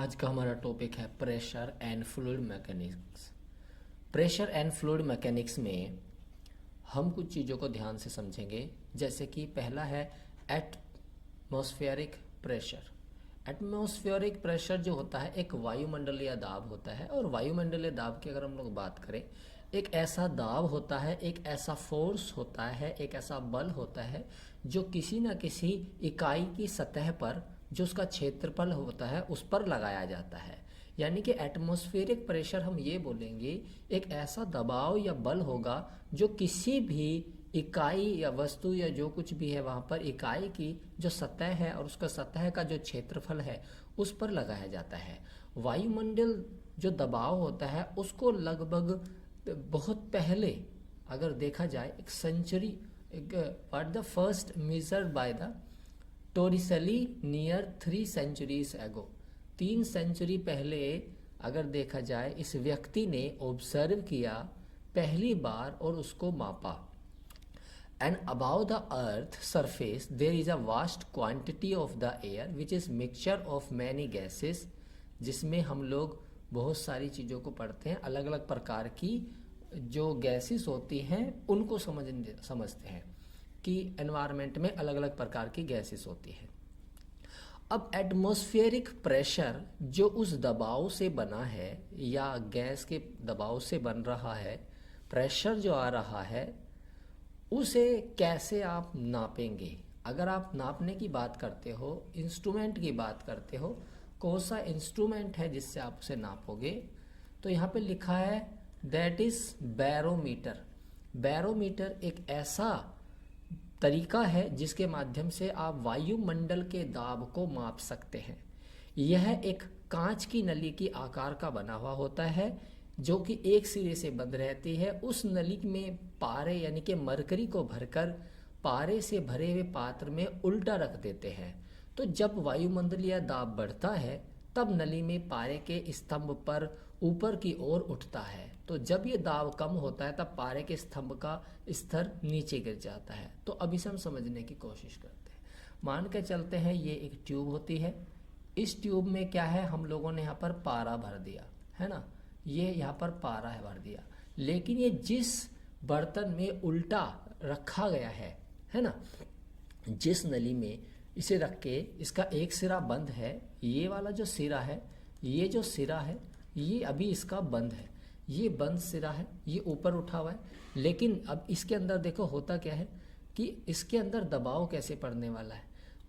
आज का हमारा टॉपिक है pressure and fluid mechanics. Pressure and fluid mechanics में हम कुछ चीज़ों को ध्यान से समझेंगे, जैसे कि पहला है एटमॉस्फेरिक प्रेशर। एटमॉस्फेरिक प्रेशर जो होता है एक वायुमंडलीय दाब होता है, और वायुमंडलीय दाब की अगर हम लोग बात करें, एक ऐसा दाब होता है, एक ऐसा फोर्स होता है, एक ऐसा बल होता है जो किसी न किसी इकाई की सतह पर जो उसका क्षेत्रफल होता है उस पर लगाया जाता है। यानी कि एटमॉस्फेरिक प्रेशर हम ये बोलेंगे एक ऐसा दबाव या बल होगा जो किसी भी इकाई या वस्तु या जो कुछ भी है वहाँ पर इकाई की जो सतह है और उसका सतह का जो क्षेत्रफल है उस पर लगाया जाता है। वायुमंडल जो दबाव होता है उसको लगभग बहुत पहले अगर देखा जाए एक century what the first measured by the Torricelli near 3 centuries एगो, 3 सेंचुरी पहले अगर देखा जाए इस व्यक्ति ने ऑब्जर्व किया पहली बार और उसको मापा। And about the earth surface there is a vast quantity of the air which is mixture of many gases, जिसमें हम लोग बहुत सारी चीज़ों को पढ़ते हैं, अलग अलग प्रकार की जो गैसेस होती हैं उनको समझते हैं कि एनवायरनमेंट में अलग अलग प्रकार की गैसेस होती है। अब एटमॉस्फेरिक प्रेशर जो उस दबाव से बना है या गैस के दबाव से बन रहा है, प्रेशर जो आ रहा है उसे कैसे आप नापेंगे। अगर आप नापने की बात करते हो, इंस्ट्रूमेंट की बात करते हो, कौन सा इंस्ट्रूमेंट है जिससे आप उसे नापोगे, तो यहाँ पे लिखा है दैट इज बैरोमीटर। बैरोमीटर एक ऐसा तरीका है जिसके माध्यम से आप वायुमंडल के दाब को माप सकते हैं। यह एक कांच की नली की आकार का बना हुआ होता है जो कि एक सिरे से बंद रहती है। उस नली में पारे यानी कि मरकरी को भरकर पारे से भरे हुए पात्र में उल्टा रख देते हैं। तो जब वायुमंडलीय दाब बढ़ता है तब नली में पारे के स्तंभ पर ऊपर की ओर उठता है। तो जब ये दाब कम होता है तब पारे के स्तंभ का स्तर नीचे गिर जाता है। तो अब इसे हम समझने की कोशिश करते हैं। मान के चलते हैं ये एक ट्यूब होती है, इस ट्यूब में क्या है, हम लोगों ने यहाँ पर पारा भर दिया है ना, ये यहाँ पर पारा है भर दिया, लेकिन ये जिस बर्तन में उल्टा रखा गया है ना, जिस नली में इसे रख के इसका एक सिरा बंद है, ये वाला जो सिरा है, ये जो सिरा है ये अभी इसका बंद है, ये बंद सिरा है, ये ऊपर उठा हुआ है। लेकिन अब इसके अंदर देखो होता क्या है कि इसके अंदर दबाव कैसे पड़ने वाला है।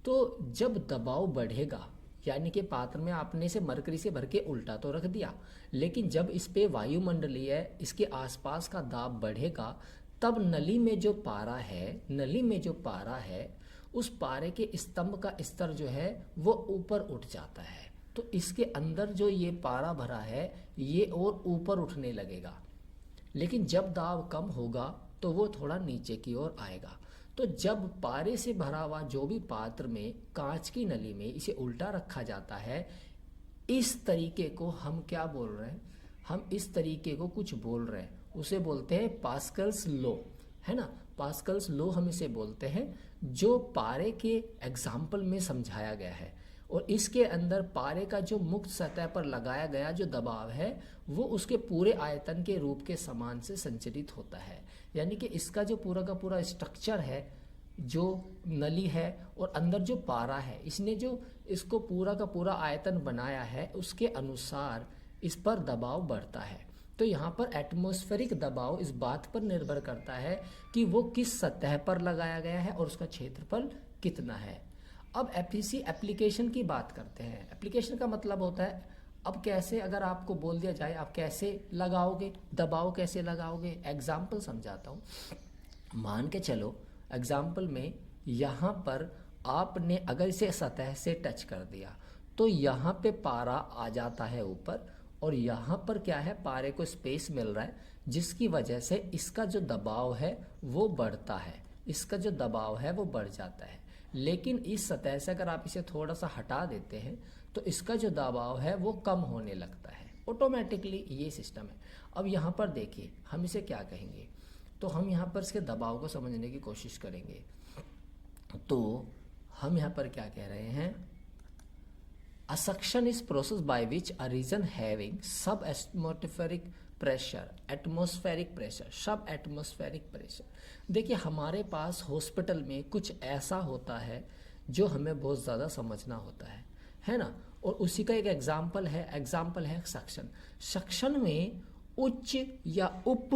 तो जब दबाव बढ़ेगा, यानी कि पात्र में आपने इसे मरकरी से भर के उल्टा तो रख दिया, लेकिन जब इस पे वायुमंडलीय इसके आसपास का दाब बढ़ेगा तब नली में जो पारा है, नली में जो पारा है उस पारे के स्तंभ का स्तर जो है वो ऊपर उठ जाता है। तो इसके अंदर जो ये पारा भरा है ये और ऊपर उठने लगेगा, लेकिन जब दाब कम होगा तो वो थोड़ा नीचे की ओर आएगा। तो जब पारे से भरा हुआ जो भी पात्र में कांच की नली में इसे उल्टा रखा जाता है, इस तरीके को हम क्या बोल रहे हैं, हम इस तरीके को कुछ बोल रहे हैं, उसे बोलते हैं पास्कल्स लॉ, है ना। पास्कल्स लॉ हम इसे बोलते हैं, जो पारे के एग्जाम्पल में समझाया गया है। और इसके अंदर पारे का जो मुक्त सतह पर लगाया गया जो दबाव है वो उसके पूरे आयतन के रूप के समान से संचरित होता है। यानी कि इसका जो पूरा का पूरा स्ट्रक्चर है, जो नली है और अंदर जो पारा है, इसने जो इसको पूरा का पूरा आयतन बनाया है उसके अनुसार इस पर दबाव बढ़ता है। तो यहाँ पर एटमॉस्फेरिक दबाव इस बात पर निर्भर करता है कि वो किस सतह पर लगाया गया है और उसका क्षेत्रफल कितना है। अब एफईसी एप्लीकेशन की बात करते हैं। एप्लीकेशन का मतलब होता है अब कैसे, अगर आपको बोल दिया जाए आप कैसे लगाओगे, दबाव कैसे लगाओगे। एग्जाम्पल समझाता हूँ। मान के चलो एग्जाम्पल में यहाँ पर आपने अगर इसे सतह से टच कर दिया तो यहाँ पे पारा आ जाता है ऊपर, और यहाँ पर क्या है, पारे को स्पेस मिल रहा है जिसकी वजह से इसका जो दबाव है वो बढ़ता है, इसका जो दबाव है वो बढ़ जाता है। लेकिन इस सतह से अगर आप इसे थोड़ा सा हटा देते हैं तो इसका जो दबाव है वो कम होने लगता है ऑटोमेटिकली, ये सिस्टम है। अब यहाँ पर देखिए हम इसे क्या कहेंगे, तो हम यहाँ पर इसके दबाव को समझने की कोशिश करेंगे। तो हम यहाँ पर क्या कह रहे हैं, a suction is process by which a region having sub atmospheric pressure. देखिए हमारे पास हॉस्पिटल में कुछ ऐसा होता है जो हमें बहुत ज़्यादा समझना होता है ना। और उसी का एक एग्जाम्पल है सक्शन। सक्शन में उच्च या उप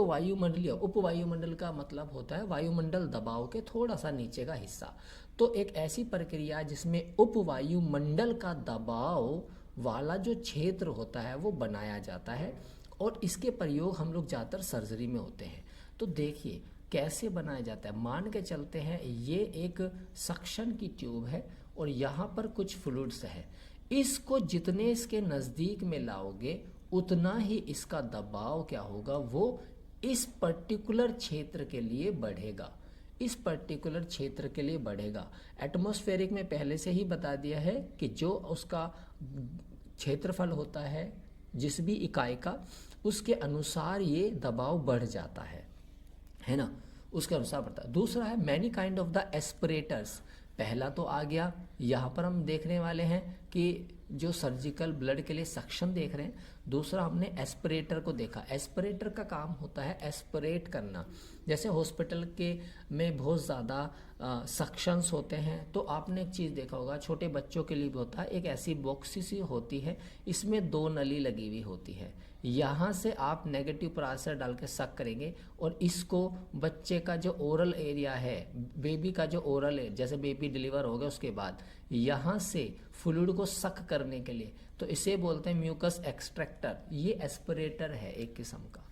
वायुमंडल का मतलब होता है वायुमंडल दबाव के थोड़ा सा नीचे का हिस्सा। तो एक ऐसी प्रक्रिया जिसमें उप वायुमंडल का दबाव वाला जो क्षेत्र होता है वो बनाया जाता है, और इसके प्रयोग हम लोग ज़्यादातर सर्जरी में होते हैं। तो देखिए कैसे बनाया जाता है। मान के चलते हैं ये एक सक्शन की ट्यूब है और यहाँ पर कुछ फ्लूइड्स है। इसको जितने इसके नज़दीक में लाओगे उतना ही इसका दबाव क्या होगा, वो इस पर्टिकुलर क्षेत्र के लिए बढ़ेगा। एटमॉस्फेरिक में पहले से ही बता दिया है कि जो उसका क्षेत्रफल होता है जिस भी इकाई का, उसके अनुसार ये दबाव बढ़ जाता है ना, उसके अनुसार बढ़ता है। दूसरा है मैनी काइंड ऑफ द एस्पिरेटर्स। पहला तो आ गया, यहाँ पर हम देखने वाले हैं कि जो सर्जिकल ब्लड के लिए सक्शन देख रहे हैं। दूसरा हमने एस्पिरेटर को देखा। एस्पिरेटर का काम होता है एस्पिरेट करना। जैसे हॉस्पिटल के में बहुत ज़्यादा सक्शंस होते हैं, तो आपने एक चीज़ देखा होगा, छोटे बच्चों के लिए भी होता है, एक ऐसी बॉक्सी सी होती है, इसमें 2 नली लगी हुई होती है। यहाँ से आप नेगेटिव प्रेशर डाल के सक करेंगे और इसको बच्चे का जो ओरल एरिया है, बेबी का जो ओरल है, जैसे बेबी डिलीवर हो गया उसके बाद यहाँ से फ्लूइड को सक करने के लिए, तो इसे बोलते हैं म्यूकस एक्सट्रैक्टर। ये एस्पिरेटर है एक किस्म का।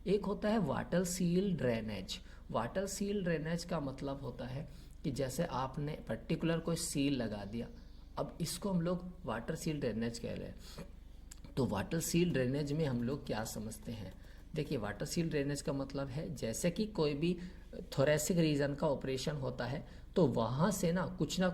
एक होता है water seal drainage. Water seal drainage का मतलब होता है कि जैसे आपने पर्टिकुलर कोई सील लगा दिया, अब इसको हम लोग वाटर सील ड्रेनेज कह रहे हैं। तो वाटर सील ड्रेनेज में हम लोग क्या समझते हैं, देखिए वाटर सील ड्रेनेज का मतलब है जैसे कि कोई भी थोरेसिक रीजन का ऑपरेशन होता है तो वहाँ से ना कुछ ना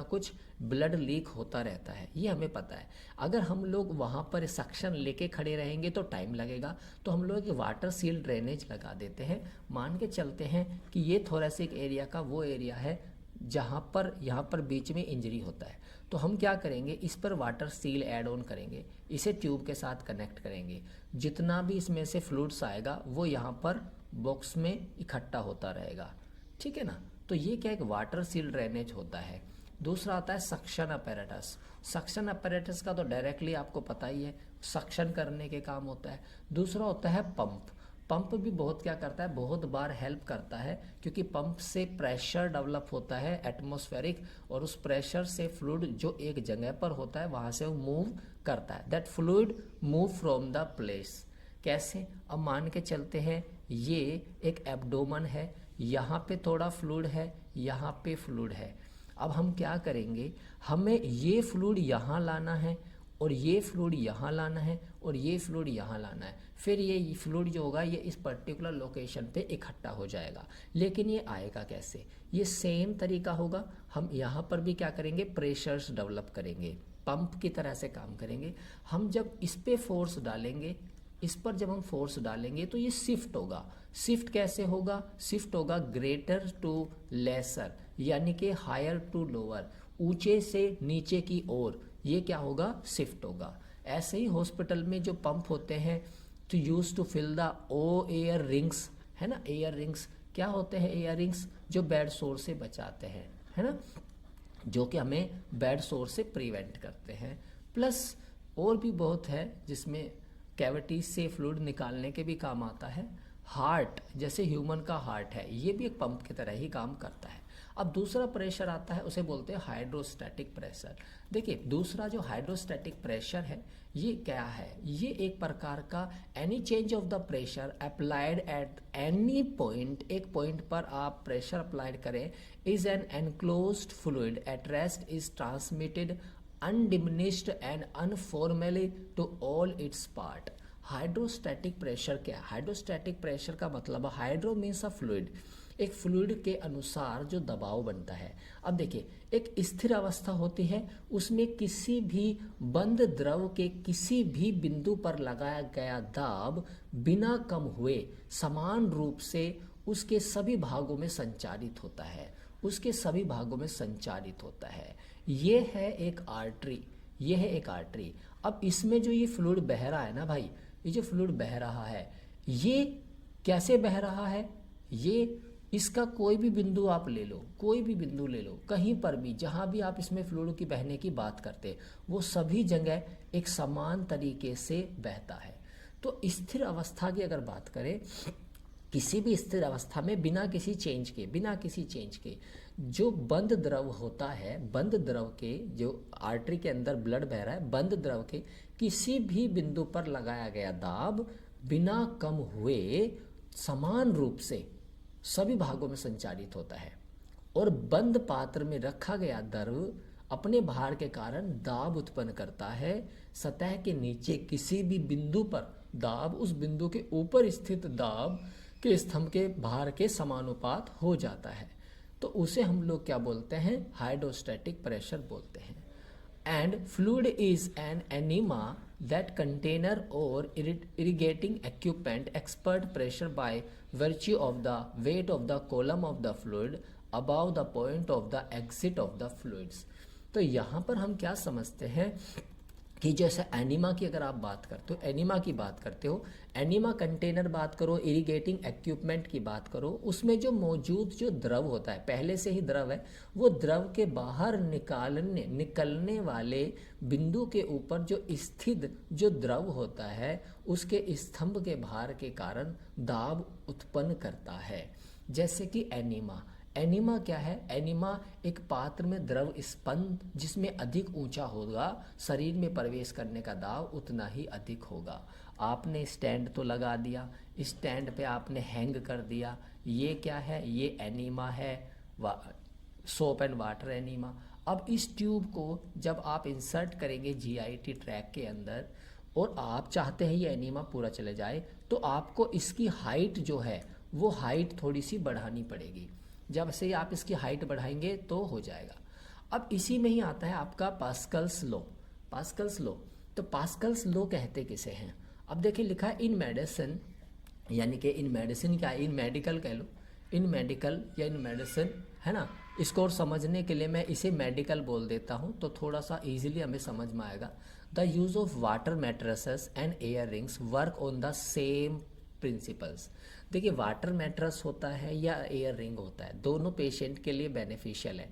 कुछ ब्लड लीक होता रहता है, ये हमें पता है। अगर हम लोग वहाँ पर सक्शन लेके खड़े रहेंगे तो टाइम लगेगा, तो हम लोग वाटर सील ड्रेनेज लगा देते हैं। मान के चलते हैं कि ये थोरेसिक एरिया का वो एरिया है जहाँ पर यहाँ पर बीच में इंजरी होता है, तो हम क्या करेंगे, इस पर वाटर सील ऐड ऑन करेंगे, इसे ट्यूब के साथ कनेक्ट करेंगे। जितना भी इसमें से फ्लूइड्स आएगा वो यहाँ पर बॉक्स में इकट्ठा होता रहेगा, ठीक है ना। तो ये क्या एक वाटर सील ड्रेनेज होता है। दूसरा आता है सक्शन अपैरेटस। सक्शन अपैरेटस का तो डायरेक्टली आपको पता ही है, सक्शन करने के काम होता है। दूसरा होता है पंप। पंप भी बहुत क्या करता है, बहुत बार हेल्प करता है, क्योंकि पंप से प्रेशर डेवलप होता है एटमॉस्फेरिक, और उस प्रेशर से फ्लूइड जो एक जगह पर होता है वहाँ से वो मूव करता है। That fluid move from the place. कैसे, अब मान के चलते हैं ये एक एब्डोमन है, यहाँ पे थोड़ा फ्लूइड है, यहाँ पे फ्लूइड है। अब हम क्या करेंगे, हमें ये फ्लूइड यहाँ लाना है और ये फ्लूइड यहाँ लाना है और ये फ्लूइड यहाँ लाना है। फिर ये फ्लूइड जो होगा ये इस पर्टिकुलर लोकेशन पे इकट्ठा हो जाएगा। लेकिन ये आएगा कैसे, ये सेम तरीका होगा। हम यहाँ पर भी क्या करेंगे, प्रेशर्स डेवलप करेंगे, पंप की तरह से काम करेंगे। हम जब इस पे फोर्स डालेंगे, इस पर जब हम फोर्स डालेंगे तो ये शिफ्ट होगा। शिफ्ट कैसे होगा, शिफ्ट होगा ग्रेटर टू लेसर, यानी कि हायर टू लोअर, ऊंचे से नीचे की ओर, ये क्या होगा, शिफ्ट होगा। ऐसे ही हॉस्पिटल में जो पंप होते हैं तो use to fill the O air rings, है ना। एयर रिंग्स क्या होते हैं, एयर रिंग्स जो बेड सोर से बचाते हैं, है ना, जो कि हमें बेड सोर से प्रिवेंट करते हैं। प्लस और भी बहुत है जिसमें कैविटी से फ्लूइड निकालने के भी काम आता है। हार्ट, जैसे ह्यूमन का हार्ट है, ये भी एक पंप की तरह ही काम करता है। अब दूसरा प्रेशर आता है, उसे बोलते हैं हाइड्रोस्टैटिक प्रेशर। देखिए दूसरा जो हाइड्रोस्टैटिक प्रेशर है ये क्या है, ये एक प्रकार का any change of the pressure applied at any point, एक पॉइंट पर आप प्रेशर अप्लाइड करें, is an enclosed fluid at rest is transmitted undiminished and uniformly to all its part। Hydrostatic pressure क्या है, हाइड्रोस्टैटिक प्रेशर का मतलब hydro means अ fluid, एक fluid के अनुसार जो दबाव बनता है। अब देखिए एक स्थिर अवस्था होती है, उसमें किसी भी बंद द्रव के किसी भी बिंदु पर लगाया गया दाब बिना कम हुए समान रूप से उसके सभी भागों में संचारित होता है, उसके सभी भागों में संचारित होता है। ये है एक आर्टरी, ये है एक आर्टरी। अब इसमें जो ये फ्लूइड बह रहा है ना भाई, ये जो फ्लूइड बह रहा है ये कैसे बह रहा है, ये इसका कोई भी बिंदु आप ले लो, कोई भी बिंदु ले लो, कहीं पर भी जहाँ भी आप इसमें फ्लूइड की बहने की बात करते वो सभी जगह एक समान तरीके से बहता है। तो स्थिर अवस्था की अगर बात करें, किसी भी स्थिर अवस्था में बिना किसी चेंज के जो बंद द्रव होता है, बंद द्रव के जो आर्टरी के अंदर ब्लड बह रहा है, बंद द्रव के किसी भी बिंदु पर लगाया गया दाब बिना कम हुए समान रूप से सभी भागों में संचारित होता है। और बंद पात्र में रखा गया द्रव अपने भार के कारण दाब उत्पन्न करता है। सतह के नीचे किसी भी बिंदु पर दाब उस बिंदु के ऊपर स्थित दाब के स्तंभ के भार के समानुपात हो जाता है। तो उसे हम लोग क्या बोलते हैं, हाइड्रोस्टैटिक प्रेशर बोलते हैं। And fluid is an enema that container or irrigating equipment expert pressure by virtue of the weight of the column of the fluid above the point of the exit of the fluids। तो यहाँ पर हम क्या समझते हैं कि जैसे enema की अगर आप बात करते हो, एनीमा की बात करते हो, एनीमा कंटेनर बात करो, इरिगेटिंग इक्विपमेंट की बात करो, उसमें जो मौजूद जो द्रव होता है, पहले से ही द्रव है, वो द्रव के बाहर निकलने वाले बिंदु के ऊपर जो स्थित जो द्रव होता है उसके स्तंभ के भार के कारण दाब उत्पन्न करता है। जैसे कि एनीमा, एनीमा क्या है, एनीमा एक पात्र में द्रव स्पंद जिसमें अधिक ऊंचा होगा, शरीर में प्रवेश करने का दाब उतना ही अधिक होगा। आपने स्टैंड तो लगा दिया, स्टैंड पे आपने हैंग कर दिया, ये क्या है, ये एनीमा है, सोप एंड वाटर एनीमा। अब इस ट्यूब को जब आप इंसर्ट करेंगे जीआईटी ट्रैक के अंदर और आप चाहते हैं ये एनीमा पूरा चले जाए, तो आपको इसकी हाइट जो है वो हाइट थोड़ी सी बढ़ानी पड़ेगी। जब से आप इसकी हाइट बढ़ाएंगे तो हो जाएगा। अब इसी में ही आता है आपका पास्कल्स लॉ। पास्कल्स लॉ, तो पास्कल्स लॉ कहते किसे हैं, अब देखिए लिखा है इन मेडिसिन, यानी कि इन मेडिसिन क्या, इन मेडिकल कह लो, इन मेडिकल या इन मेडिसिन है ना। इसको और समझने के लिए मैं इसे मेडिकल बोल देता हूँ तो थोड़ा सा इजीली हमें समझ में आएगा। The use of water mattresses and air rings work on the same principles. देखिए वाटर मैट्रेस होता है या एयर रिंग होता है, दोनों पेशेंट के लिए बेनिफिशियल है,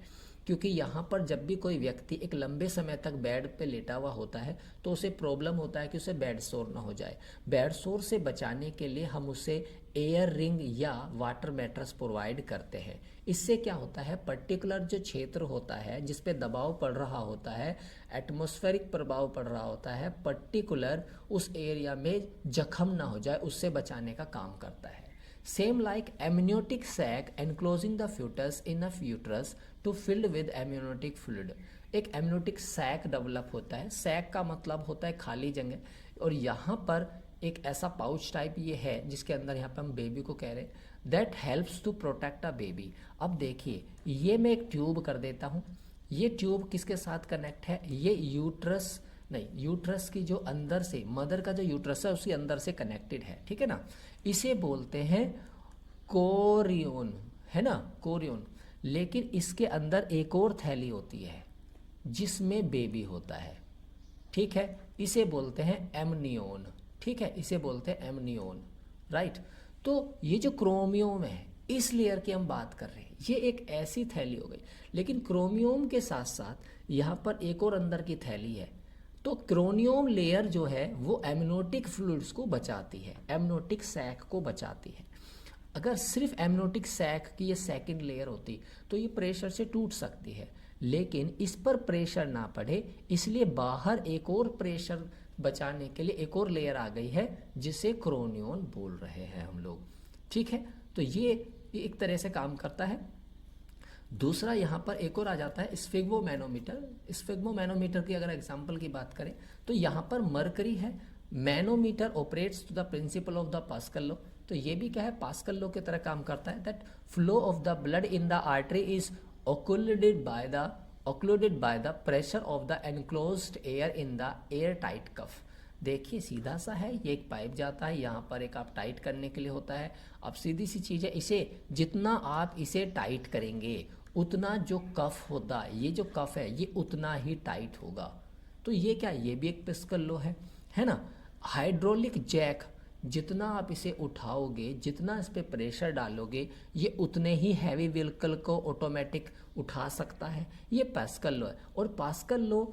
क्योंकि यहाँ पर जब भी कोई व्यक्ति एक लंबे समय तक बेड पे लेटा हुआ होता है तो उसे प्रॉब्लम होता है कि उसे बेड सोर ना हो जाए। बेड सोर से बचाने के लिए हम उसे एयर रिंग या वाटर मैट्रेस प्रोवाइड करते हैं। इससे क्या होता है, पर्टिकुलर जो क्षेत्र होता है जिस पे दबाव पड़ रहा होता है, एटमॉस्फेरिक प्रभाव पड़ रहा होता है, पर्टिकुलर उस एरिया में जख्म ना हो जाए, उससे बचाने का काम करता है। Same like amniotic sac enclosing the foetus in a uterus to filled with amniotic fluid. एक एमनियोटिक सैक डेवलप होता है, सैक का मतलब होता है खाली जगह, और यहाँ पर एक ऐसा पाउच टाइप ये है जिसके अंदर यहाँ पे हम बेबी को कह रहे हैं, that helps to protect a baby. अब देखिए ये मैं एक ट्यूब कर देता हूँ, ये ट्यूब किसके साथ कनेक्ट है, ये यूट्रस नहीं, यूट्रस की जो अंदर से मदर का जो यूट्रस है उसके अंदर से कनेक्टेड है, ठीक है ना। इसे बोलते हैं कोरियोन, है ना, कोरियोन। लेकिन इसके अंदर एक और थैली होती है जिसमें बेबी होता है, ठीक है, इसे बोलते हैं एमनियोन, ठीक है, इसे बोलते हैं एमनियोन, राइट। तो ये जो क्रोमियोम है इस लेयर की हम बात कर रहे हैं, ये एक ऐसी थैली हो गई, लेकिन क्रोमियोम के साथ साथ यहाँ पर एक और अंदर की थैली है। तो क्रोनियोम लेयर जो है वो एमनियोटिक फ्लूइड्स को बचाती है, एमनियोटिक सैक को बचाती है। अगर सिर्फ एमनियोटिक सैक की ये सेकंड लेयर होती तो ये प्रेशर से टूट सकती है, लेकिन इस पर प्रेशर ना पड़े इसलिए बाहर एक और प्रेशर बचाने के लिए एक और लेयर आ गई है जिसे क्रोनियोन बोल रहे हैं हम लोग, ठीक है। तो ये एक तरह से काम करता है। दूसरा यहाँ पर एक और आ जाता है स्फिग्मोमैनोमीटर। स्फिग्मोमैनोमीटर की अगर एग्जांपल की बात करें तो यहाँ पर मरकरी है, manometer operates to the principle of the Pascal law. तो ये भी क्या है, पास्कल लॉ की तरह काम करता है, that flow of the blood in the artery is occluded by the pressure of the enclosed air in the air tight cuff। देखिए सीधा सा है, ये एक पाइप जाता है, यहाँ पर एक आप टाइट करने के लिए होता है। अब सीधी सी चीज़ है, इसे जितना आप इसे टाइट करेंगे उतना जो कफ होता है, ये जो कफ है ये उतना ही टाइट होगा, तो ये क्या, ये भी एक पास्कल लॉ है ना। हाइड्रोलिक जैक, जितना आप इसे उठाओगे, जितना इस पे प्रेशर डालोगे, ये उतने ही हैवी व्हीकल को ऑटोमेटिक उठा सकता है। ये पास्कल लॉ है। और पास्कल लॉ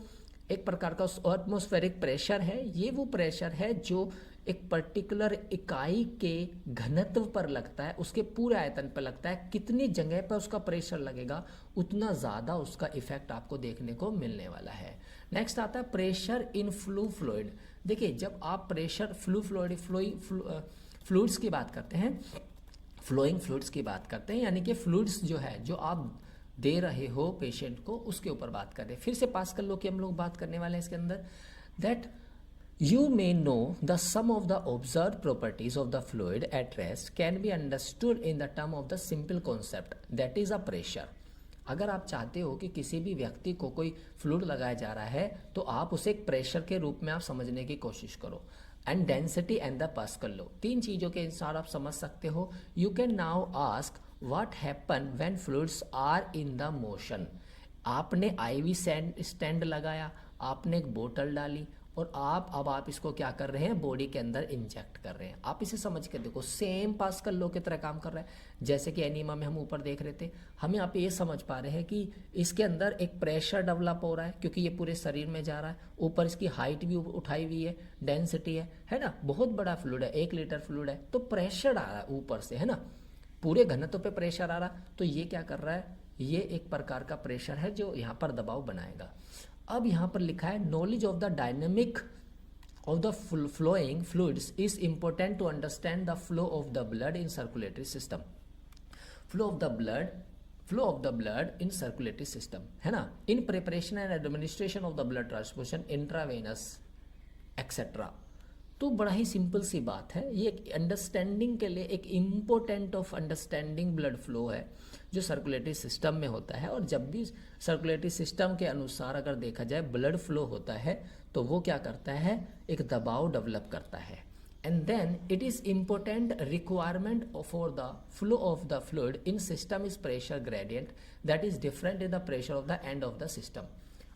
एक प्रकार का एटमॉस्फेरिक प्रेशर है। ये वो प्रेशर है जो एक पर्टिकुलर इकाई के घनत्व पर लगता है, उसके पूरे आयतन पर लगता है। कितनी जगह पर उसका प्रेशर लगेगा, उतना ज़्यादा उसका इफेक्ट आपको देखने को मिलने वाला है। नेक्स्ट आता है प्रेशर इन फ्लूइड। देखिए, जब आप प्रेशर फ्लूइड्स की बात करते हैं, फ्लोइंग फ्लूइड्स की बात करते हैं, यानी कि फ्लूइड्स जो है जो आप दे रहे हो पेशेंट को, उसके ऊपर बात कर रहे हैं। फिर से पास्कल लॉ की हम लोग बात करने वाले हैं इसके अंदर, that you may know the sum of the observed properties of the fluid at rest can be understood in the term of the simple concept that is a pressure। अगर आप चाहते हो कि किसी भी व्यक्ति को कोई फ्लूइड लगाया जा रहा है, तो आप उसे एक प्रेशर के रूप में आप समझने की कोशिश करो। And density and the Pascal law, तीन चीज़ों के अनुसार आप समझ सकते हो। You can now ask what happen when fluids are in the motion. आपने आईवी स्टैंड लगाया, आपने एक बोतल डाली, और अब आप इसको क्या कर रहे हैं, बॉडी के अंदर इंजेक्ट कर रहे हैं। आप इसे समझ के देखो, सेम पास्कल लॉ की तरह काम कर रहा है। जैसे कि एनीमा में हम ऊपर देख रहे थे, हम यहाँ पे ये समझ पा रहे हैं कि इसके अंदर एक प्रेशर डेवलप हो रहा है, क्योंकि ये पूरे शरीर में जा रहा है। ऊपर इसकी हाइट भी उठाई हुई है, डेंसिटी है ना, बहुत बड़ा फ्लूइड है, 1 लीटर फ्लूइड है, तो प्रेशर आ रहा है ऊपर से, है ना, पूरे घनत्व पे प्रेशर आ रहा। तो ये क्या कर रहा है, ये एक प्रकार का प्रेशर है जो यहाँ पर दबाव बनाएगा। अब यहाँ पर लिखा है knowledge of the dynamic of the flowing fluids is important to understand the flow of the blood in circulatory system. Flow of the blood in circulatory system, है ना, in preparation and administration of the blood transfusion intravenous etcetera. तो बड़ा ही simple सी बात है, ये एक understanding के लिए एक important of understanding blood flow है जो सर्कुलेटरी सिस्टम में होता है। और जब भी सर्कुलेटरी सिस्टम के अनुसार अगर देखा जाए ब्लड फ्लो होता है, तो वो क्या करता है, एक दबाव डेवलप करता है। And then it is important requirement for the flow of the fluid in system is pressure gradient that is different in the pressure of the end of the system.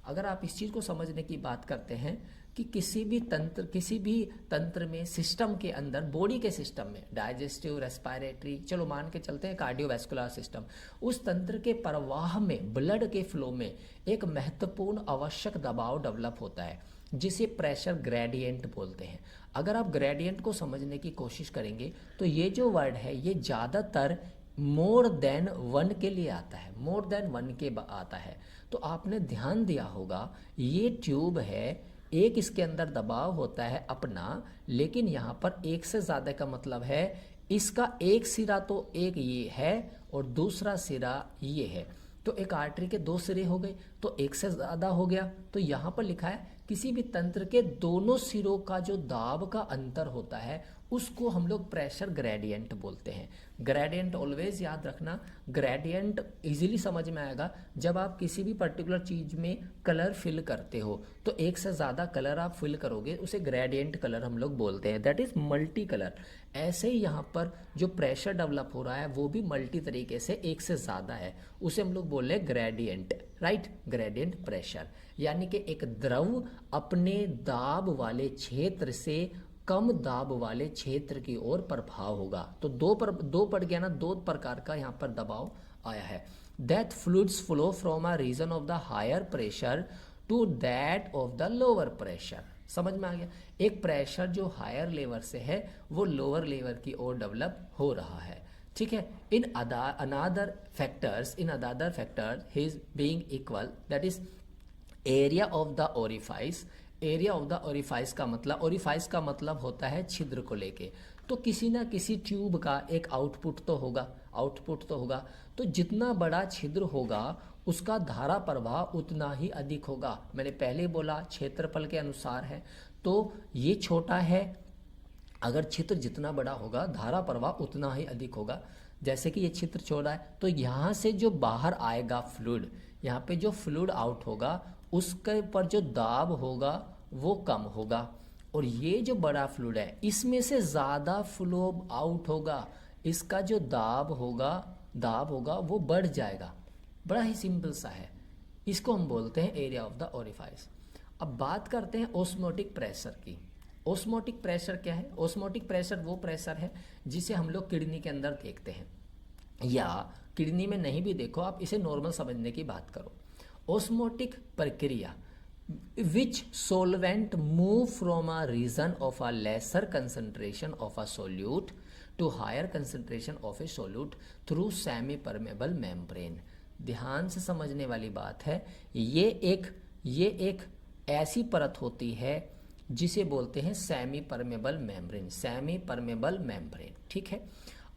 अगर आप इस चीज़ को समझने की बात करते हैं कि किसी भी तंत्र में, सिस्टम के अंदर, बॉडी के सिस्टम में, डाइजेस्टिव, रेस्पिरेटरी, चलो मान के चलते हैं कार्डियोवैस्कुलर सिस्टम, उस तंत्र के प्रवाह में, ब्लड के फ्लो में एक महत्वपूर्ण आवश्यक दबाव डेवलप होता है, जिसे प्रेशर ग्रेडियंट बोलते हैं। अगर आप ग्रेडियंट को समझने की कोशिश करेंगे, तो ये जो वर्ड है ये ज़्यादातर मोर देन 1 के लिए आता है, मोर देन 1 के आता है। तो आपने ध्यान दिया होगा, ये ट्यूब है, एक इसके अंदर दबाव होता है अपना, लेकिन यहाँ पर एक से ज़्यादा का मतलब है इसका एक सिरा तो एक ये है और दूसरा सिरा ये है। तो एक आर्टरी के 2 सिरे हो गए, तो एक से ज़्यादा हो गया। तो यहाँ पर लिखा है किसी भी तंत्र के दोनों सिरों का जो दाब का अंतर होता है, उसको हम लोग प्रेशर ग्रेडियंट बोलते हैं। ग्रेडियंट ऑलवेज याद रखना, ग्रेडियंट इजीली समझ में आएगा जब आप किसी भी पर्टिकुलर चीज़ में कलर फिल करते हो, तो एक से ज़्यादा कलर आप फिल करोगे, उसे ग्रेडियंट कलर हम लोग बोलते हैं, दैट इज़ मल्टी कलर। ऐसे ही यहाँ पर जो प्रेशर डेवलप हो रहा है वो भी मल्टी तरीके से एक से ज़्यादा है, उसे हम लोग बोल रहे हैं ग्रेडियंट, राइट, ग्रेडियंट प्रेशर। यानी कि एक द्रव अपने दाब वाले क्षेत्र से कम दाब वाले क्षेत्र की ओर प्रभाव होगा। तो दो पड़ गया ना, 2 प्रकार का यहाँ पर दबाव आया है। That fluids flow from a region of the higher pressure to that of the lower pressure. समझ में आ गया, एक प्रेशर जो हायर लेवल से है वो लोअर लेवल की ओर डेवलप हो रहा है, ठीक है। In another factors his being equal, that is area of the orifice. Area of the orifice का मतलब होता है छिद्र को लेके। तो किसी ना किसी ट्यूब का एक आउटपुट तो होगा, तो जितना बड़ा छिद्र होगा उसका धारा प्रवाह उतना ही अधिक होगा। मैंने पहले बोला क्षेत्रफल के अनुसार है, तो ये छोटा है, अगर छिद्र जितना बड़ा होगा धारा प्रवाह उतना ही अधिक होगा। जैसे कि ये छिद्र छोटा है, तो यहाँ से जो बाहर आएगा फ्लूइड, यहाँ पे जो फ्लूइड आउट होगा उसके पर जो दाब होगा वो कम होगा, और ये जो बड़ा फ्लूइड है इसमें से ज़्यादा फ्लो आउट होगा, इसका जो दाब होगा वो बढ़ जाएगा। बड़ा ही सिंपल सा है, इसको हम बोलते हैं एरिया ऑफ द ओरिफाइस। अब बात करते हैं ऑस्मोटिक प्रेशर की। ऑस्मोटिक प्रेशर क्या है? ऑस्मोटिक प्रेशर वो प्रेशर है जिसे हम लोग किडनी के अंदर देखते हैं, या किडनी में नहीं भी देखो, आप इसे नॉर्मल समझने की बात करो। ऑस्मोटिक प्रक्रिया which solvent move from a region of a lesser concentration of a solute to higher concentration of a solute through semi permeable membrane। ध्यान से समझने वाली बात है, ये एक ऐसी परत होती है जिसे बोलते हैं semi permeable membrane, semi permeable membrane, ठीक है।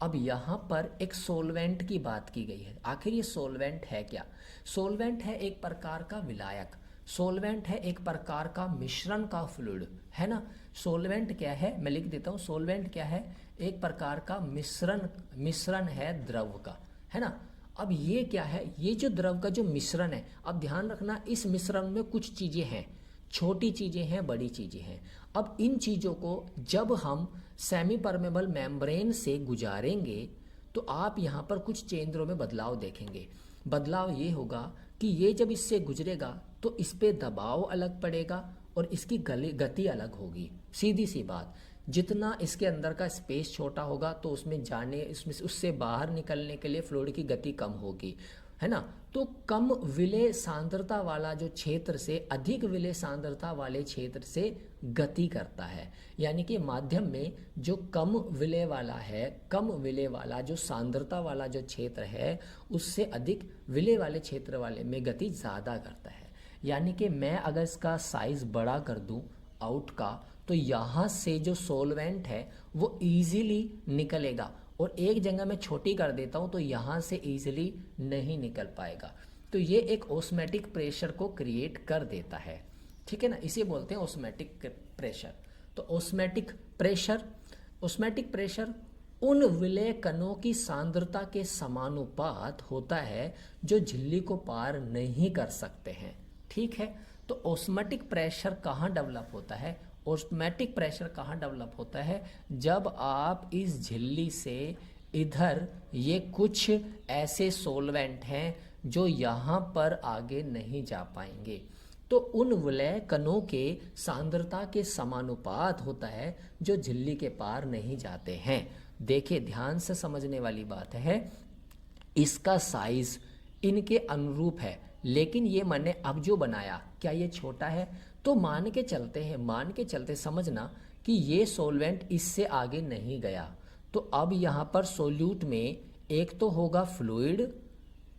अब यहाँ पर एक सोलवेंट की बात की गई है। आखिर ये सोलवेंट है क्या? सोलवेंट है एक प्रकार का विलायक, सोलवेंट है एक प्रकार का मिश्रण का फ्लूइड, है ना। सोलवेंट क्या है, मैं लिख देता हूँ। सोलवेंट क्या है? एक प्रकार का मिश्रण है द्रव का, है ना। अब ये क्या है? ये जो द्रव का जो मिश्रण है, अब ध्यान रखना इस मिश्रण में कुछ चीज़ें हैं, छोटी चीज़ें हैं, बड़ी चीज़ें हैं। अब इन चीज़ों को जब हम सेमी परमेबल मेम्ब्रेन से गुजारेंगे तो आप यहाँ पर कुछ केंद्रों में बदलाव देखेंगे। बदलाव ये होगा कि ये जब इससे गुजरेगा तो इस पे दबाव अलग पड़ेगा और इसकी गति अलग होगी। सीधी सी बात, जितना इसके अंदर का स्पेस छोटा होगा तो उसमें जाने उससे बाहर निकलने के लिए फ्लूइड की गति कम होगी, है ना। तो कम विलेय सांद्रता वाला जो क्षेत्र से अधिक विलेय सांद्रता वाले क्षेत्र से गति करता है, यानी कि माध्यम में जो कम विलेय वाला है, कम विलेय वाला जो सांद्रता वाला जो क्षेत्र है उससे अधिक विलेय वाले क्षेत्र वाले में गति ज़्यादा करता है। यानी कि मैं अगर इसका साइज बड़ा कर दूं आउट का, तो यहाँ से जो सोलवेंट है वो इजीली निकलेगा, और एक जगह मैं छोटी कर देता हूँ तो यहाँ से इजीली नहीं निकल पाएगा। तो ये एक ऑस्मोटिक प्रेशर को क्रिएट कर देता है, ठीक है ना। इसे बोलते हैं ऑस्मोटिक प्रेशर। तो ऑस्मोटिक प्रेशर उन विलेय कणों की सांद्रता के समानुपात होता है जो झिल्ली को पार नहीं कर सकते हैं, ठीक है। तो ऑस्मोटिक प्रेशर कहाँ डेवलप होता है? ऑस्मोटिक प्रेशर कहाँ डेवलप होता है? जब आप इस झिल्ली से इधर, ये कुछ ऐसे सोलवेंट हैं जो यहाँ पर आगे नहीं जा पाएंगे, तो उन विलेय कणों के सांद्रता के समानुपात होता है जो झिल्ली के पार नहीं जाते हैं। देखिए ध्यान से समझने वाली बात है, इसका साइज इनके अनुरूप है, लेकिन ये मैंने अब जो बनाया, क्या ये छोटा है? तो मान के चलते समझना कि ये सोलवेंट इससे आगे नहीं गया, तो अब यहाँ पर सोल्यूट में एक तो होगा फ्लूइड,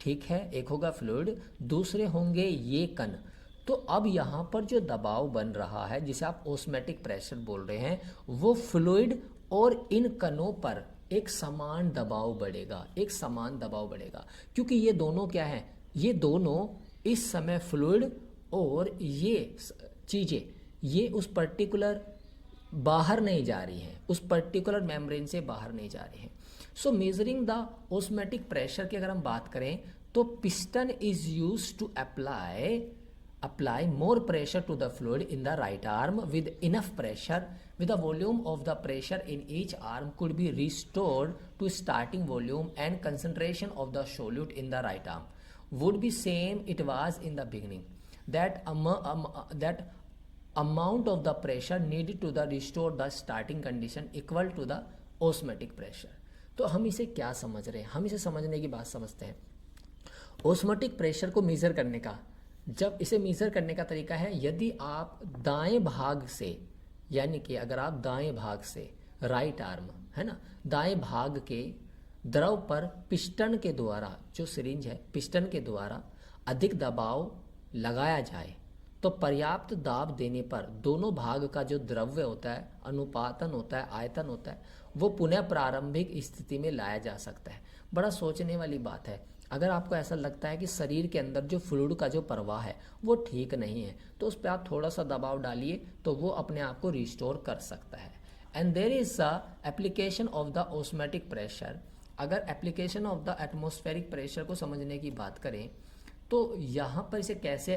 ठीक है, एक होगा फ्लूइड, दूसरे होंगे ये कण। तो अब यहाँ पर जो दबाव बन रहा है जिसे आप ऑस्मोटिक प्रेशर बोल रहे हैं, वो फ्लूइड और इन कणों पर एक समान दबाव बढ़ेगा, क्योंकि ये दोनों क्या हैं? ये दोनों इस समय फ्लूइड और ये चीज़ें, ये उस पर्टिकुलर बाहर नहीं जा रही हैं, उस पर्टिकुलर मेम्ब्रेन से बाहर नहीं जा रही हैं। So measuring the osmotic pressure की अगर हम बात करें तो piston is used to apply more pressure to the fluid in the right arm with enough pressure with the volume of the pressure in each arm could be restored to starting volume and concentration of the solute in the right arm would be same it was in the beginning. That amount of the pressure needed to the restore the starting condition equal to the osmotic pressure। तो हम इसे क्या समझ रहे हैं? हम इसे समझने की बात समझते हैं। ऑस्मोटिक प्रेशर को मेजर करने का, जब इसे मेजर करने का तरीका है, यदि आप दाएं भाग से, यानी कि अगर आप दाएं भाग से, राइट आर्म है ना, दाएं भाग के द्रव पर पिस्टन के द्वारा, जो सिरिंज है पिस्टन के द्वारा अधिक दबाव लगाया जाए तो पर्याप्त दाब देने पर दोनों भाग का जो द्रव्य होता है, अनुपातन होता है, आयतन होता है, वो पुनः प्रारंभिक स्थिति में लाया जा सकता है। बड़ा सोचने वाली बात है। अगर आपको ऐसा लगता है कि शरीर के अंदर जो फ्लूइड का जो प्रवाह है वो ठीक नहीं है, तो उस पर आप थोड़ा सा दबाव डालिए तो वो अपने आप को रिस्टोर कर सकता है। And there is a application of the osmotic pressure. अगर application of the atmospheric pressure को समझने की बात करें तो यहाँ पर इसे कैसे,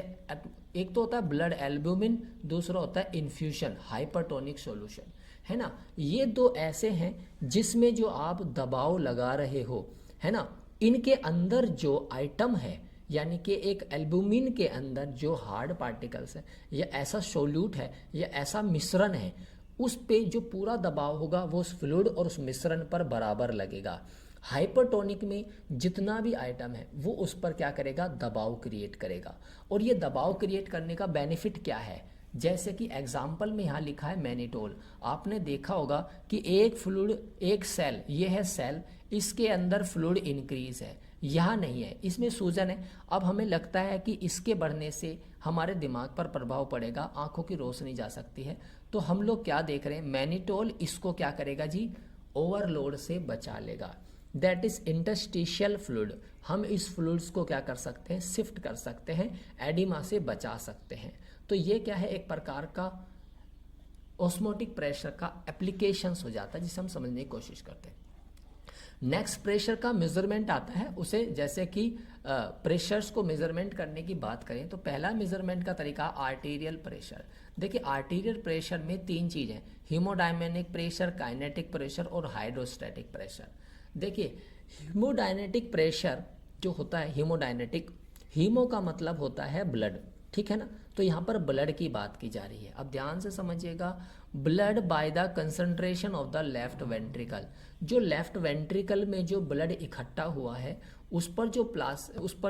एक तो होता है ब्लड एल्ब्यूमिन, दूसरा होता है इन्फ्यूजन हाइपरटोनिक सॉल्यूशन, है ना। ये दो ऐसे हैं जिसमें जो आप दबाव लगा रहे हो, है ना, इनके अंदर जो आइटम है यानी कि एक एल्बुमिन के अंदर जो हार्ड पार्टिकल्स है या ऐसा सोल्यूट है या ऐसा मिश्रण है, उस पे जो पूरा दबाव होगा वो उस फ्लूइड और उस मिश्रण पर बराबर लगेगा। हाइपरटोनिक में जितना भी आइटम है वो उस पर क्या करेगा, दबाव क्रिएट करेगा। और ये दबाव क्रिएट करने का बेनिफिट क्या है, जैसे कि एग्जाम्पल में यहाँ लिखा है मैनिटोल। आपने देखा होगा कि एक फ्लूइड, एक सेल, ये है सेल, इसके अंदर फ्लूइड इंक्रीज है, यहाँ नहीं है, इसमें सूजन है। अब हमें लगता है कि इसके बढ़ने से हमारे दिमाग पर प्रभाव पड़ेगा, आंखों की रोशनी जा सकती है, तो हम लोग क्या देख रहे हैं, मैनिटोल इसको क्या करेगा जी, ओवरलोड से बचा लेगा। That is interstitial fluid. हम इस फ्लूइड्स को क्या कर सकते हैं, शिफ्ट कर सकते हैं, एडिमा से बचा सकते हैं। तो ये क्या है, एक प्रकार का ऑस्मोटिक प्रेशर का एप्लीकेशंस हो जाता है, जिसे हम समझने की कोशिश करते हैं। नेक्स्ट प्रेशर का मेजरमेंट आता है, उसे जैसे कि प्रेशर्स को मेजरमेंट करने की बात करें तो पहला मेजरमेंट का तरीका आर्टीरियल प्रेशर। देखिए आर्टीरियल प्रेशर में 3 चीज़ हैं, हीमोडायनेमिक प्रेशर, काइनेटिक प्रेशर और हाइड्रोस्टैटिक प्रेशर। देखिए हीमोडायनेटिक प्रेशर जो होता है, हीमोडायनेटिक, हीमो का मतलब होता है ब्लड, ठीक है ना, तो यहाँ पर ब्लड की बात की जा रही है। अब ध्यान से समझिएगा, blood by the concentration of the left ventricle. जो लेफ्ट वेंट्रिकल में जो ब्लड इकट्ठा हुआ है उस पर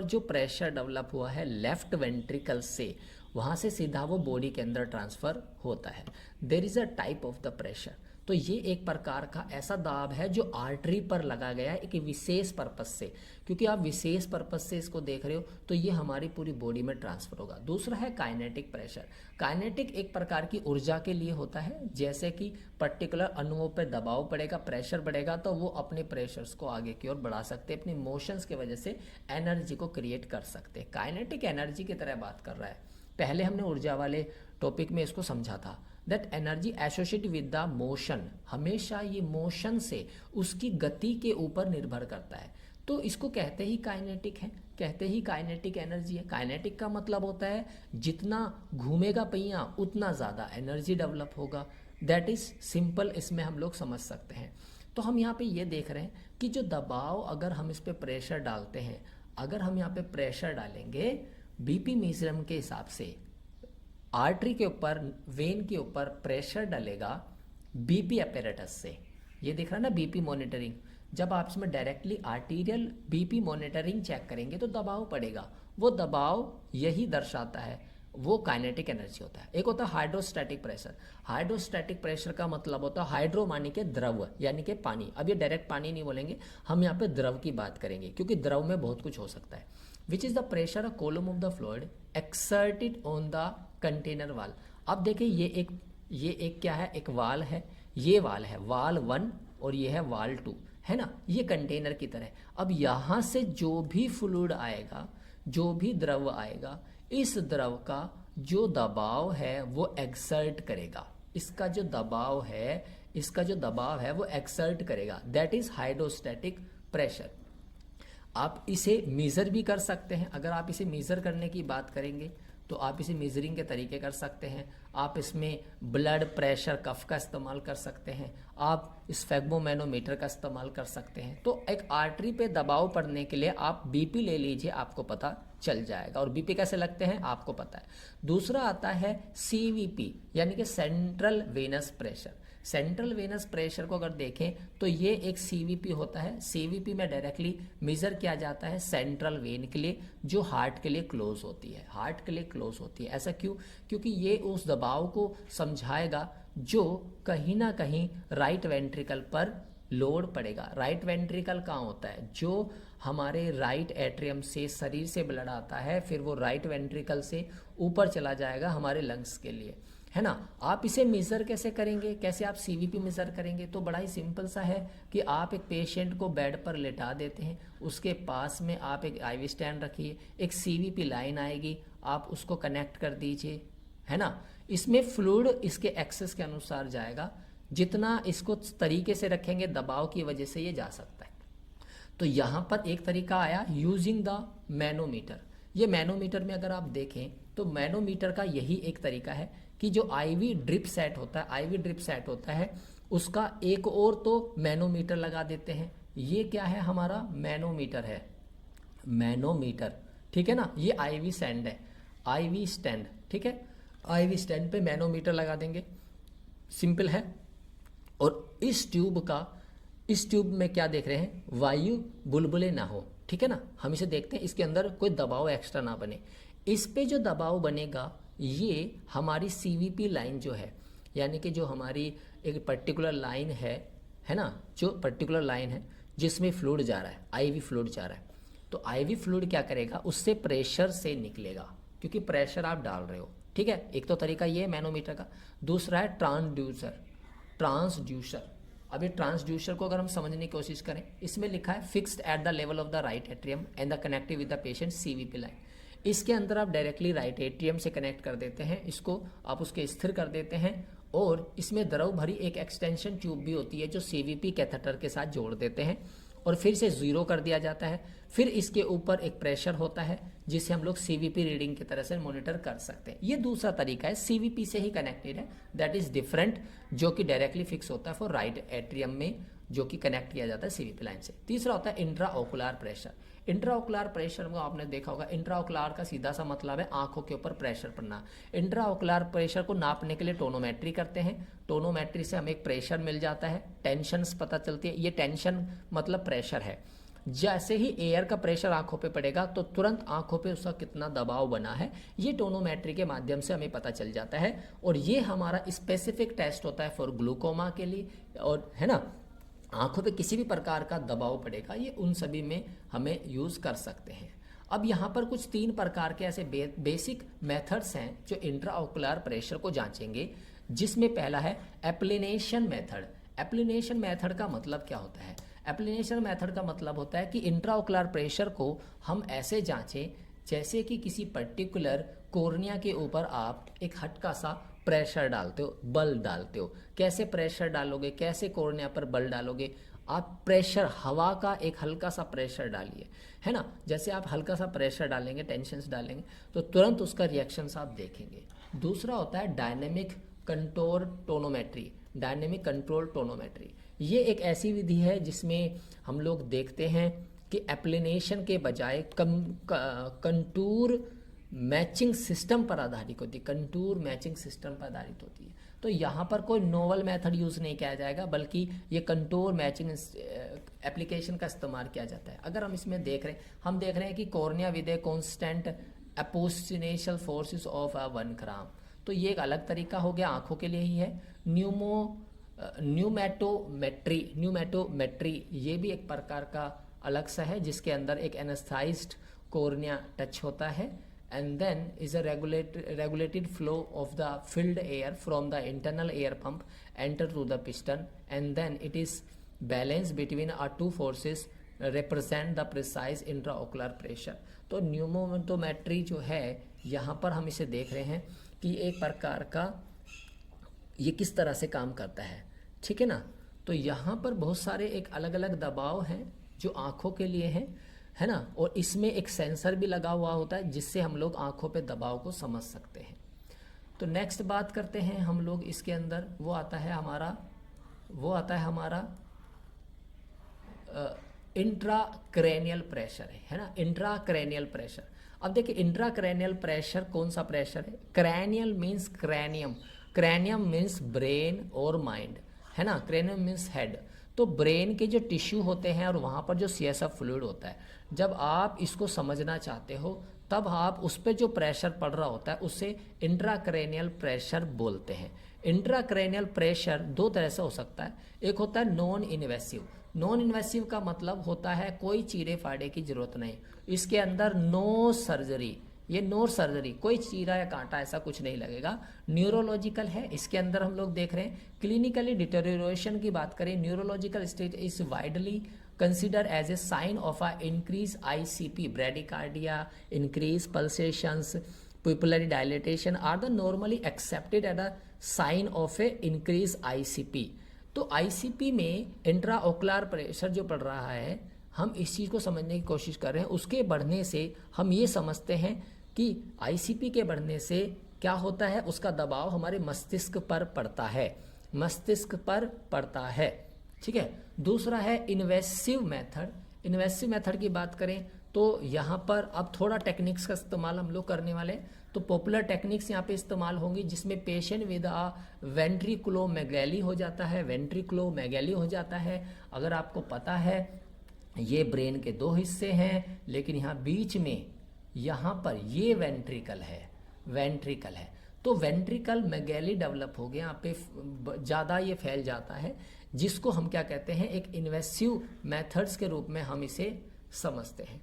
जो प्रेशर डेवलप हुआ है लेफ्ट वेंट्रिकल से, वहाँ से सीधा वो बॉडी के अंदर ट्रांसफर होता है। There is a type of the pressure. तो ये एक प्रकार का ऐसा दाब है जो आर्टरी पर लगा गया है एक विशेष पर्पस से, क्योंकि आप विशेष पर्पस से इसको देख रहे हो तो ये हमारी पूरी बॉडी में ट्रांसफर होगा। दूसरा है काइनेटिक प्रेशर। काइनेटिक एक प्रकार की ऊर्जा के लिए होता है, जैसे कि पर्टिकुलर अणुओं पर दबाव पड़ेगा, प्रेशर बढ़ेगा तो वो अपने प्रेशर्स को आगे की ओर बढ़ा सकते हैं, अपनी मोशंस की वजह से एनर्जी को क्रिएट कर सकते हैं। काइनेटिक एनर्जी की तरह बात कर रहा है। पहले हमने ऊर्जा वाले टॉपिक में इसको समझा था, that energy associate with the motion. हमेशा ये मोशन से, उसकी गति के ऊपर निर्भर करता है, तो इसको कहते ही काइनेटिक है, कहते ही काइनेटिक एनर्जी है। काइनेटिक का मतलब होता है जितना घूमेगा पहिया उतना ज़्यादा एनर्जी डेवलप होगा। दैट इज सिंपल, इसमें हम लोग समझ सकते हैं। तो हम यहाँ पे ये देख रहे हैं कि जो दबाव, अगर हम इस पर प्रेशर डालते हैं, अगर हम यहाँ पे प्रेशर डालेंगे बीपी मेजरम के हिसाब से, आर्टरी के ऊपर, वेन के ऊपर प्रेशर डलेगा बीपी अपैरेटस से। ये दिख रहा है ना बीपी मॉनिटरिंग। जब आप इसमें directly arterial BP monitoring check करेंगे तो दबाव पड़ेगा, वो दबाव यही दर्शाता है, वो काइनेटिक एनर्जी होता है। एक होता है हाइड्रोस्टैटिक प्रेशर। हाइड्रोस्टैटिक प्रेशर का मतलब होता है हाइड्रो मानी के द्रव, यानी कि पानी। अब ये डायरेक्ट पानी नहीं बोलेंगे, हम यहाँ पे द्रव की बात करेंगे, क्योंकि द्रव में बहुत कुछ हो सकता है। Which is the pressure of column of the fluid exerted on the container वाल। अब देखिए ये एक क्या है, एक वाल है, ये वाल है, वाल 1 और ये है वाल 2, है ना, ये कंटेनर की तरह। अब यहाँ से जो भी फ्लूइड आएगा, जो भी द्रव आएगा, इस द्रव का जो दबाव है वो एक्सर्ट करेगा। इसका जो दबाव है वो एक्सर्ट करेगा। That is hydrostatic pressure. आप इसे मेजर भी कर सकते हैं। अगर आप इसे मेजर करने की बात करेंगे तो आप इसे मेजरिंग के तरीके कर सकते हैं। आप इसमें ब्लड प्रेशर कफ का इस्तेमाल कर सकते हैं, आप स्फेग्मोमैनोमीटर का इस्तेमाल कर सकते हैं। तो एक आर्टरी पे दबाव पड़ने के लिए आप बीपी ले लीजिए, आपको पता चल जाएगा। और बीपी कैसे लगते हैं आपको पता है। दूसरा आता है सीवीपी, यानी कि central venous pressure. Central venous pressure को अगर देखें तो ये एक सीवीपी होता है। सीवीपी में डायरेक्टली मेजर किया जाता है सेंट्रल वेन के लिए, जो हार्ट के लिए क्लोज होती है, हार्ट के लिए क्लोज होती है। ऐसा क्यों? क्योंकि ये उस दबाव को समझाएगा जो कहीं ना कहीं राइट वेंट्रिकल पर लोड पड़ेगा। राइट वेंट्रिकल कहाँ होता है? जो हमारे राइट एट्रियम से शरीर से ब्लड आता है, फिर वो राइट वेंट्रिकल से ऊपर चला जाएगा हमारे लंग्स के लिए, है ना। आप इसे मेजर कैसे करेंगे, कैसे आप सीवीपी मेजर करेंगे? तो बड़ा ही सिंपल सा है कि आप एक पेशेंट को बेड पर लेटा देते हैं, उसके पास में आप एक आईवी स्टैंड रखिए, एक सीवीपी लाइन आएगी, आप उसको कनेक्ट कर दीजिए, है ना। इसमें फ्लूइड इसके एक्सेस के अनुसार जाएगा, जितना इसको तरीके से रखेंगे दबाव की वजह से ये जा सकता है। तो यहाँ पर एक तरीका आया यूजिंग द मैनोमीटर। ये मैनोमीटर में अगर आप देखें तो मैनोमीटर का यही एक तरीका है कि जो आईवी ड्रिप सेट होता है, उसका एक और तो मैनोमीटर लगा देते हैं। ये क्या है? हमारा मैनोमीटर है। मैनोमीटर ठीक है ना। ये आईवी स्टैंड है, आईवी स्टैंड, ठीक है। आईवी स्टैंड पे मैनोमीटर लगा देंगे, सिंपल है। और इस ट्यूब में क्या देख रहे हैं, वायु बुलबुले ना हो, ठीक है ना। हम इसे देखते हैं, इसके अंदर कोई दबाव एक्स्ट्रा ना बने। इस पे जो दबाव बनेगा ये हमारी सीवीपी लाइन जो है, यानी कि जो हमारी एक पर्टिकुलर लाइन है ना, जो पर्टिकुलर लाइन है जिसमें फ्लूइड जा रहा है, आईवी फ्लूइड जा रहा है। तो आईवी फ्लूइड क्या करेगा, उससे प्रेशर से निकलेगा, क्योंकि प्रेशर आप डाल रहे हो, ठीक है। एक तो तरीका ये है मैनोमीटर का। दूसरा है ट्रांसड्यूसर। अभी ट्रांसड्यूसर को अगर हम समझने की कोशिश करें, इसमें लिखा है fixed at the level of the right atrium and the connective with the patient CVP line. इसके अंदर आप डायरेक्टली राइट एट्रियम से कनेक्ट कर देते हैं, इसको आप उसके स्थिर कर देते हैं, और इसमें द्रव भरी एक एक्सटेंशन ट्यूब भी होती है जो सीवीपी कैथेटर के साथ जोड़ देते हैं, और फिर से जीरो कर दिया जाता है। फिर इसके ऊपर एक प्रेशर होता है जिसे हम लोग सीवीपी रीडिंग की तरह से मॉनिटर कर सकते हैं। ये दूसरा तरीका है, सीवीपी से ही कनेक्टेड है, दैट इज डिफरेंट, जो कि डायरेक्टली फिक्स होता है फॉर राइट एट्रियम में, जो कि कनेक्ट किया जाता है सीवीपी लाइन से। तीसरा होता है इंट्राओकुलर प्रेशर। इंट्राओकुलर प्रेशर को आपने देखा होगा, इंट्राओकुलर का सीधा सा मतलब है आंखों के ऊपर प्रेशर पड़ना। इंट्राओकुलर प्रेशर को नापने के लिए टोनोमेट्री करते हैं, टोनोमेट्री से हमें एक प्रेशर मिल जाता है, टेंशन पता चलती है। ये टेंशन मतलब प्रेशर है। जैसे ही एयर का प्रेशर आंखों पे पड़ेगा तो तुरंत आंखों पे उसका कितना दबाव बना है, ये टोनोमेट्री के माध्यम से हमें पता चल जाता है। और ये हमारा स्पेसिफिक टेस्ट होता है फॉर ग्लूकोमा के लिए, और है ना, आंखों पे किसी भी प्रकार का दबाव पड़ेगा, ये उन सभी में हमें यूज़ कर सकते हैं। अब यहाँ पर कुछ 3 प्रकार के ऐसे बेसिक मेथड्स हैं जो इंट्राओकुलर प्रेशर को जांचेंगे, जिसमें पहला है एप्लीनेशन मेथड। एप्लीनेशन मेथड का मतलब क्या होता है? एप्लीनेशन मेथड का मतलब होता है कि इंट्राओकुलर प्रेशर को हम ऐसे जांचें जैसे कि किसी पर्टिकुलर कॉर्निया के ऊपर आप एक हल्का सा प्रेशर डालते हो, बल डालते हो। कैसे प्रेशर डालोगे, कैसे कॉर्निया पर बल डालोगे? आप प्रेशर, हवा का एक हल्का सा प्रेशर डालिए, है ना। जैसे आप हल्का सा प्रेशर डालेंगे, टेंशन्स डालेंगे, तो तुरंत उसका रिएक्शंस आप देखेंगे। दूसरा होता है dynamic control tonometry. Dynamic control tonometry ये एक ऐसी विधि है जिसमें हम लोग देखते हैं कि एप्लीनेशन के बजाय कंटूर मैचिंग सिस्टम पर आधारित होती है, कंटूर मैचिंग सिस्टम पर आधारित होती है। तो यहाँ पर कोई नोवल मेथड यूज़ नहीं किया जाएगा, बल्कि ये कंटूर मैचिंग एप्लीकेशन का इस्तेमाल किया जाता है। अगर हम इसमें देख रहे हैं, हम देख रहे हैं कि कॉर्निया विद ए कॉन्स्टेंट अपोस्टिनेशियल फोर्सेस ऑफ 1 ग्राम, तो ये एक अलग तरीका हो गया, आंखों के लिए ही है। न्यूमेटोमेट्री ये भी एक प्रकार का अलग सा है, जिसके अंदर एक एनेस्थाइज्ड कॉर्निया टच होता है, and then is a regulated flow of the filled air from the internal air pump enter through the piston, and then it is balanced between our two forces represent the precise intraocular pressure। तो न्यूमोमेट्री जो है यहाँ पर हम इसे देख रहे हैं कि एक प्रकार का ये किस तरह से काम करता है, ठीक है ना। तो यहाँ पर बहुत सारे एक अलग अलग दबाव हैं जो आँखों के लिए हैं, है ना, और इसमें एक सेंसर भी लगा हुआ होता है जिससे हम लोग आंखों पे दबाव को समझ सकते हैं। तो नेक्स्ट बात करते हैं हम लोग इसके अंदर, वो आता है हमारा इंट्राक्रैनियल प्रेशर, है ना, इंट्राक्रैनियल प्रेशर। अब देखिए इंट्राक्रैनियल प्रेशर कौन सा प्रेशर है? Cranial means cranium, cranium means brain और माइंड, है ना, क्रैनियम मीन्स हेड। तो ब्रेन के जो टिश्यू होते हैं और वहाँ पर जो सीएसएफ फ्लूइड होता है, जब आप इसको समझना चाहते हो तब आप उस पर जो प्रेशर पड़ रहा होता है उसे इंट्राक्रैनियल प्रेशर बोलते हैं। इंट्राक्रैनियल प्रेशर 2 तरह से हो सकता है। एक होता है नॉन इन्वेसिव। नॉन इन्वेसिव का मतलब होता है कोई चीरे फाड़े की जरूरत नहीं, इसके अंदर नो सर्जरी, ये नो सर्जरी, कोई चीरा या कांटा ऐसा कुछ नहीं लगेगा। न्यूरोलॉजिकल है, इसके अंदर हम लोग देख रहे हैं क्लिनिकली डिटेरियोरेशन की बात करें, neurological stage is widely considered as a sign of a increased ICP, bradycardia, increased pulsations, pupillary dilatation are the normally accepted as a sign of a increased ICP। तो ICP में intraocular pressure जो पड़ रहा है, हम इस चीज़ को समझने की कोशिश कर रहे हैं। उसके बढ़ने से हम ये समझते हैं कि ICP के बढ़ने से क्या होता है, उसका दबाव हमारे मस्तिष्क पर पड़ता है, मस्तिष्क पर पड़ता है, ठीक है। दूसरा है इन्वेसिव मेथड। इन्वेसिव मेथड की बात करें तो यहाँ पर अब थोड़ा टेक्निक्स का इस्तेमाल हम लोग करने वाले हैं। तो पॉपुलर टेक्निक्स यहाँ पे इस्तेमाल होंगी जिसमें पेशेंट विद वेंट्रिकुलोमेगैली हो जाता है, वेंट्रिकुलोमेगैली हो जाता है। अगर आपको पता है ये ब्रेन के दो हिस्से हैं, लेकिन यहाँ बीच में यहाँ पर ये वेंट्रिकल है, वेंट्रिकल है। तो वेंट्रिकल मेगैली डेवलप हो गया, यहाँ पे ज़्यादा ये फैल जाता है, जिसको हम क्या कहते हैं, एक इन्वेसिव मेथड्स के रूप में हम इसे समझते हैं।